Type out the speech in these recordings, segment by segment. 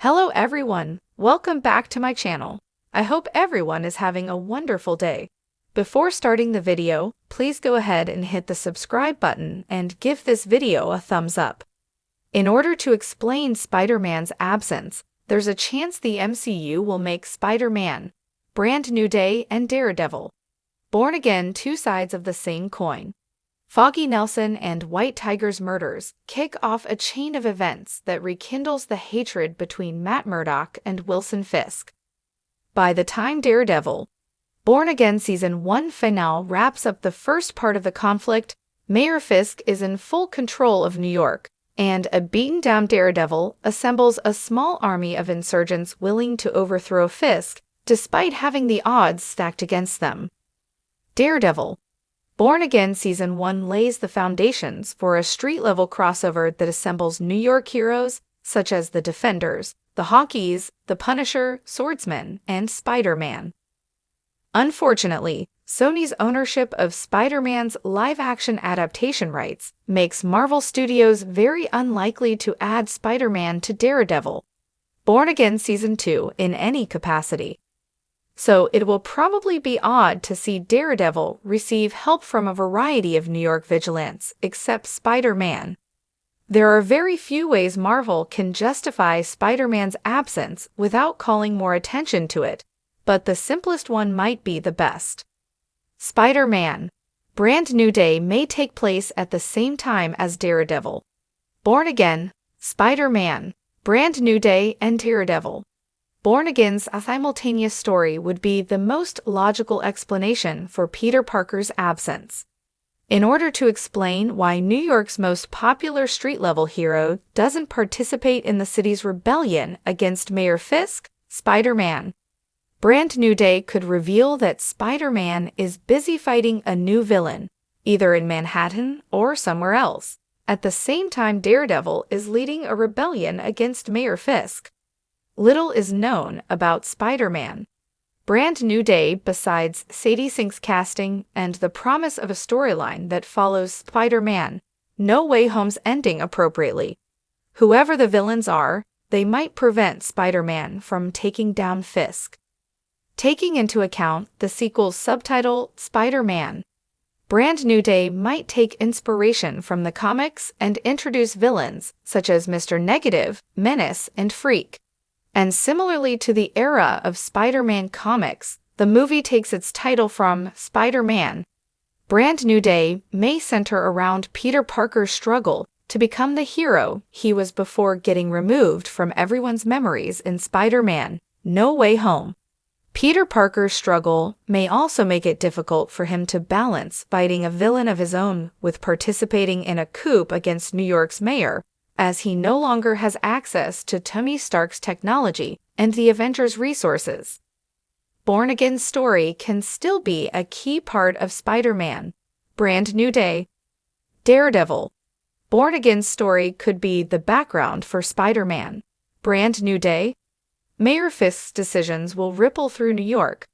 Hello everyone, welcome back to my channel. I hope everyone is having a wonderful day. Before starting the video, please go ahead and hit the subscribe button and give this video a thumbs up. In order to explain Spider-Man's absence, there's a chance the MCU will make Spider-Man, Brand New Day, and Daredevil, Born Again two sides of the same coin. Foggy Nelson and White Tiger's murders kick off a chain of events that rekindles the hatred between Matt Murdock and Wilson Fisk. By the time Daredevil, Born Again Season 1 finale wraps up the first part of the conflict, Mayor Fisk is in full control of New York, and a beaten-down Daredevil assembles a small army of insurgents willing to overthrow Fisk, despite having the odds stacked against them. Daredevil, Born Again Season 1 lays the foundations for a street-level crossover that assembles New York heroes such as the Defenders, the Hawkeys, the Punisher, Swordsman, and Spider-Man. Unfortunately, Sony's ownership of Spider-Man's live-action adaptation rights makes Marvel Studios very unlikely to add Spider-Man to Daredevil, Born Again Season 2 in any capacity. So it will probably be odd to see Daredevil receive help from a variety of New York vigilantes except Spider-Man. There are very few ways Marvel can justify Spider-Man's absence without calling more attention to it, but the simplest one might be the best. Spider-Man, Brand New Day may take place at the same time as Daredevil, Born Again, Spider-Man, Brand New Day, and Daredevil, Born Again's simultaneous story would be the most logical explanation for Peter Parker's absence. In order to explain why New York's most popular street-level hero doesn't participate in the city's rebellion against Mayor Fisk, Spider-Man, Brand New Day could reveal that Spider-Man is busy fighting a new villain, either in Manhattan or somewhere else, at the same time Daredevil is leading a rebellion against Mayor Fisk. Little is known about Spider-Man, Brand New Day besides Sadie Sink's casting and the promise of a storyline that follows Spider-Man, No Way Home's ending appropriately. Whoever the villains are, they might prevent Spider-Man from taking down Fisk. Taking into account the sequel's subtitle, Spider-Man, Brand New Day might take inspiration from the comics and introduce villains such as Mr. Negative, Menace, and Freak. And similarly to the era of Spider-Man comics, the movie takes its title from Spider-Man. Brand New Day may center around Peter Parker's struggle to become the hero he was before getting removed from everyone's memories in Spider-Man, No Way Home. Peter Parker's struggle may also make it difficult for him to balance fighting a villain of his own with participating in a coup against New York's mayor, as he no longer has access to Tony Stark's technology and the Avengers' resources. Born Again's story can still be a key part of Spider-Man, Brand New Day. Daredevil, Born Again's story could be the background for Spider-Man, Brand New Day. Mayor Fisk's decisions will ripple through New York.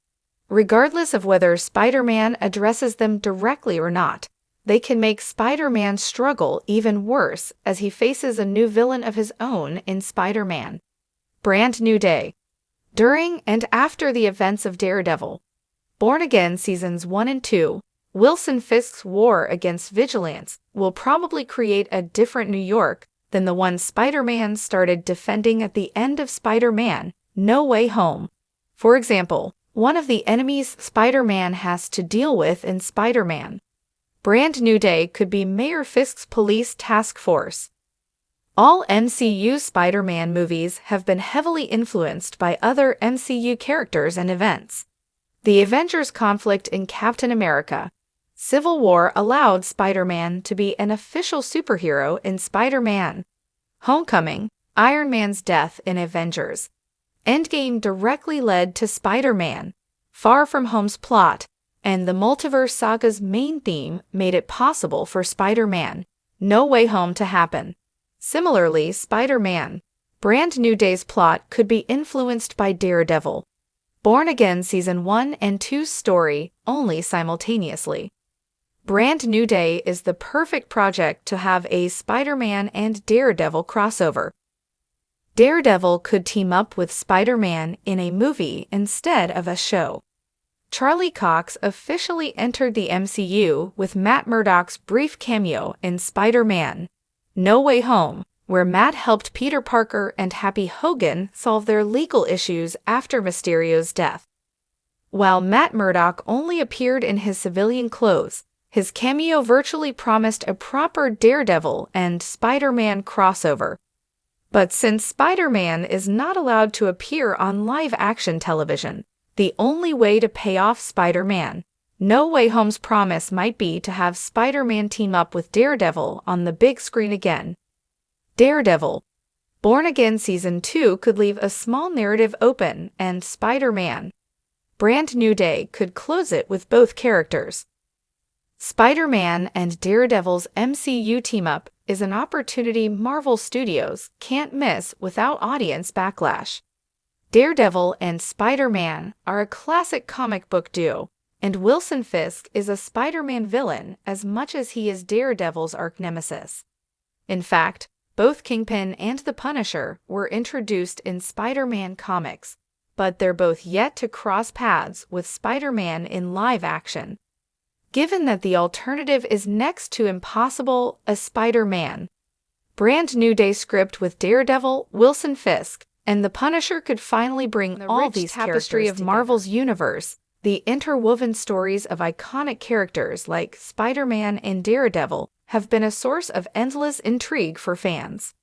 Regardless of whether Spider-Man addresses them directly or not, they can make Spider-Man's struggle even worse as he faces a new villain of his own in Spider-Man, Brand New Day. During and after the events of Daredevil, Born Again Seasons 1 and 2, Wilson Fisk's war against vigilantes will probably create a different New York than the one Spider-Man started defending at the end of Spider-Man, No Way Home. For example, one of the enemies Spider-Man has to deal with in Spider-Man, Brand New Day could be Mayor Fisk's police task force. All MCU Spider-Man movies have been heavily influenced by other MCU characters and events. The Avengers' conflict in Captain America, Civil War allowed Spider-Man to be an official superhero in Spider-Man. Homecoming, Iron Man's death in Avengers. Endgame directly led to Spider-Man, Far From Home's plot, and the Multiverse Saga's main theme made it possible for Spider-Man, No Way Home to happen. Similarly, Spider-Man, Brand New Day's plot could be influenced by Daredevil, Born Again Season 1 and 2's story only simultaneously. Brand New Day is the perfect project to have a Spider-Man and Daredevil crossover. Daredevil could team up with Spider-Man in a movie instead of a show. Charlie Cox officially entered the MCU with Matt Murdock's brief cameo in Spider-Man: No Way Home, where Matt helped Peter Parker and Happy Hogan solve their legal issues after Mysterio's death. While Matt Murdock only appeared in his civilian clothes, his cameo virtually promised a proper Daredevil and Spider-Man crossover. But since Spider-Man is not allowed to appear on live-action television, the only way to pay off Spider-Man: No Way Home's promise might be to have Spider-Man team up with Daredevil on the big screen again. Daredevil: Born Again Season 2 could leave a small narrative open, and Spider-Man: Brand New Day could close it with both characters. Spider-Man and Daredevil's MCU team-up is an opportunity Marvel Studios can't miss without audience backlash. Daredevil and Spider-Man are a classic comic book duo, and Wilson Fisk is a Spider-Man villain as much as he is Daredevil's arch-nemesis. In fact, both Kingpin and the Punisher were introduced in Spider-Man comics, but they're both yet to cross paths with Spider-Man in live action. Given that the alternative is next to impossible, a Spider-Man: Brand New Day script with Daredevil, Wilson Fisk, and the Punisher could finally bring all these tapestry of Marvel's universe, the interwoven stories of iconic characters like Spider-Man and Daredevil have been a source of endless intrigue for fans.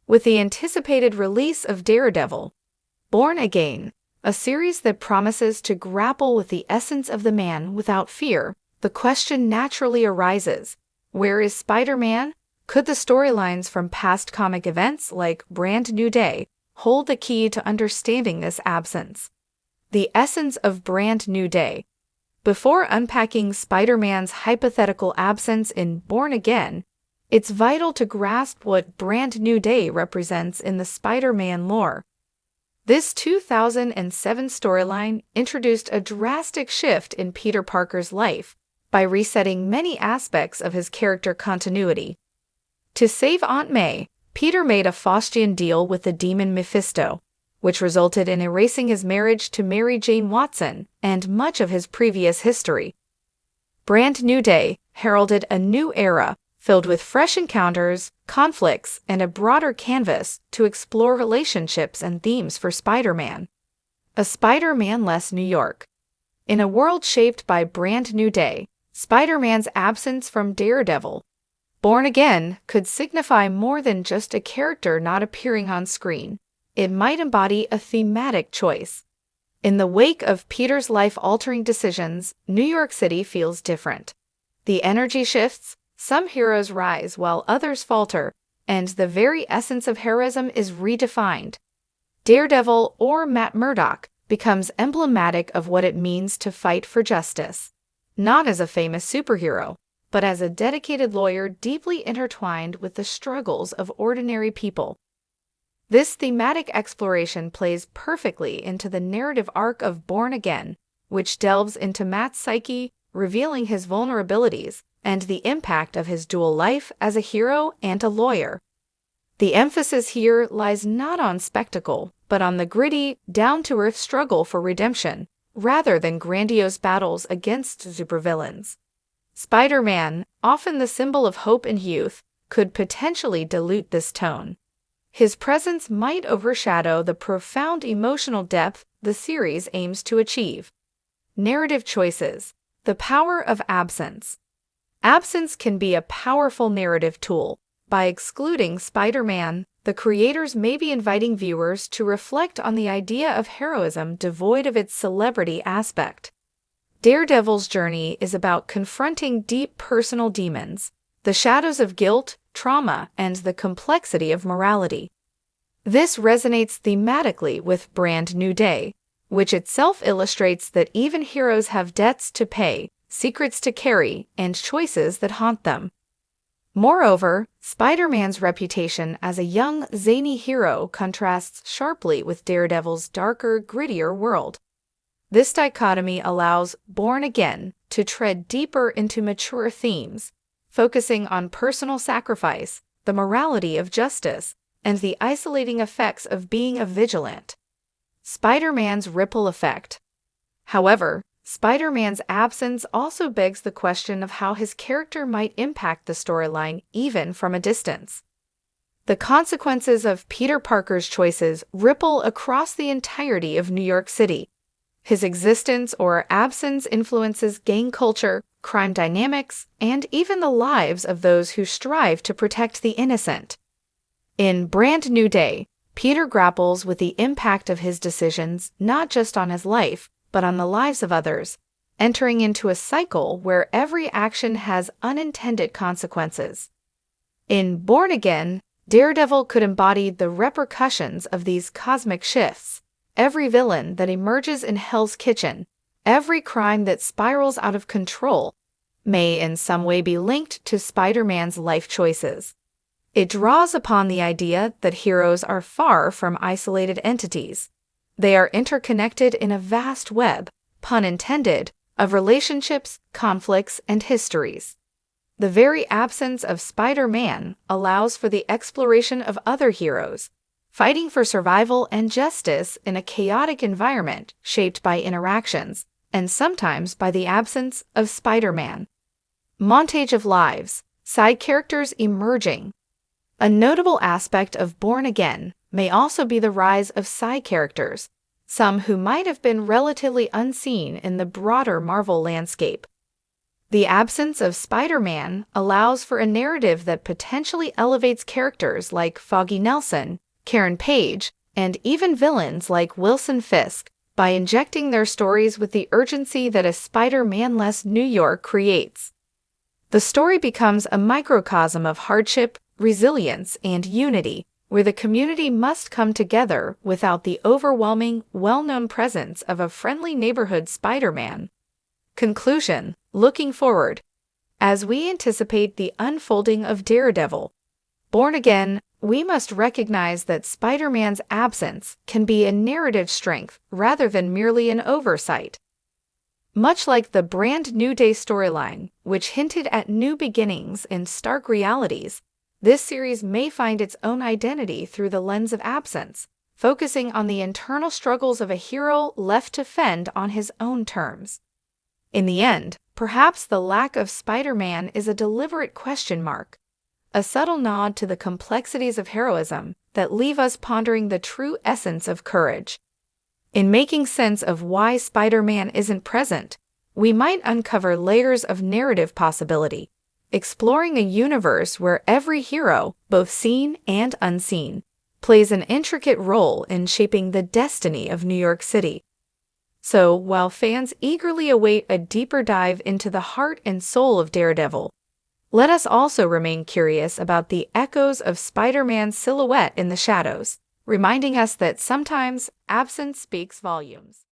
With the anticipated release of Daredevil: Born Again, a series that promises to grapple with the essence of the man without fear, the question naturally arises: where is Spider-Man? Could the storylines from past comic events like Brand New Day hold the key to understanding this absence? The essence of Brand New Day. Before unpacking Spider-Man's hypothetical absence in Born Again, it's vital to grasp what Brand New Day represents in the Spider-Man lore. This 2007 storyline introduced a drastic shift in Peter Parker's life by resetting many aspects of his character continuity. To save Aunt May, Peter made a Faustian deal with the demon Mephisto, which resulted in erasing his marriage to Mary Jane Watson and much of his previous history. Brand New Day heralded a new era filled with fresh encounters, conflicts, and a broader canvas to explore relationships and themes for Spider-Man. A Spider-Man-less New York. In a world shaped by Brand New Day, Spider-Man's absence from Daredevil: Born Again could signify more than just a character not appearing on screen. It might embody a thematic choice. In the wake of Peter's life-altering decisions, New York City feels different. The energy shifts, some heroes rise while others falter, and the very essence of heroism is redefined. Daredevil, or Matt Murdock, becomes emblematic of what it means to fight for justice. Not as a famous superhero, but as a dedicated lawyer deeply intertwined with the struggles of ordinary people. This thematic exploration plays perfectly into the narrative arc of Born Again, which delves into Matt's psyche, revealing his vulnerabilities and the impact of his dual life as a hero and a lawyer. The emphasis here lies not on spectacle, but on the gritty, down-to-earth struggle for redemption, rather than grandiose battles against supervillains. Spider-Man, often the symbol of hope and youth, could potentially dilute this tone. His presence might overshadow the profound emotional depth the series aims to achieve. Narrative choices. The power of absence. Absence can be a powerful narrative tool. By excluding Spider-Man, the creators may be inviting viewers to reflect on the idea of heroism devoid of its celebrity aspect. Daredevil's journey is about confronting deep personal demons, the shadows of guilt, trauma, and the complexity of morality. This resonates thematically with Brand New Day, which itself illustrates that even heroes have debts to pay, secrets to carry, and choices that haunt them. Moreover, Spider-Man's reputation as a young, zany hero contrasts sharply with Daredevil's darker, grittier world. This dichotomy allows Born Again to tread deeper into mature themes, focusing on personal sacrifice, the morality of justice, and the isolating effects of being a vigilant. Spider-Man's ripple effect. However, Spider-Man's absence also begs the question of how his character might impact the storyline even from a distance. The consequences of Peter Parker's choices ripple across the entirety of New York City. His existence or absence influences gang culture, crime dynamics, and even the lives of those who strive to protect the innocent. In Brand New Day, Peter grapples with the impact of his decisions not just on his life, but on the lives of others, entering into a cycle where every action has unintended consequences. In Born Again, Daredevil could embody the repercussions of these cosmic shifts. Every villain that emerges in Hell's Kitchen, every crime that spirals out of control, may in some way be linked to Spider-Man's life choices. It draws upon the idea that heroes are far from isolated entities. They are interconnected in a vast web, pun intended, of relationships, conflicts, and histories. The very absence of Spider-Man allows for the exploration of other heroes, fighting for survival and justice in a chaotic environment shaped by interactions, and sometimes by the absence of Spider-Man. Montage of lives, side characters emerging. A notable aspect of Born Again may also be the rise of side characters, some who might have been relatively unseen in the broader Marvel landscape. The absence of Spider-Man allows for a narrative that potentially elevates characters like Foggy Nelson, Karen Page, and even villains like Wilson Fisk by injecting their stories with the urgency that a Spider-Man-less New York creates. The story becomes a microcosm of hardship, resilience, and unity, where the community must come together without the overwhelming, well-known presence of a friendly neighborhood Spider-Man. Conclusion. Looking forward. As we anticipate the unfolding of Daredevil, Born Again, we must recognize that Spider-Man's absence can be a narrative strength rather than merely an oversight. Much like the Brand New Day storyline, which hinted at new beginnings and stark realities, this series may find its own identity through the lens of absence, focusing on the internal struggles of a hero left to fend on his own terms. In the end, perhaps the lack of Spider-Man is a deliberate question mark, a subtle nod to the complexities of heroism that leave us pondering the true essence of courage. In making sense of why Spider-Man isn't present, we might uncover layers of narrative possibility, exploring a universe where every hero, both seen and unseen, plays an intricate role in shaping the destiny of New York City. So, while fans eagerly await a deeper dive into the heart and soul of Daredevil, let us also remain curious about the echoes of Spider-Man's silhouette in the shadows, reminding us that sometimes absence speaks volumes.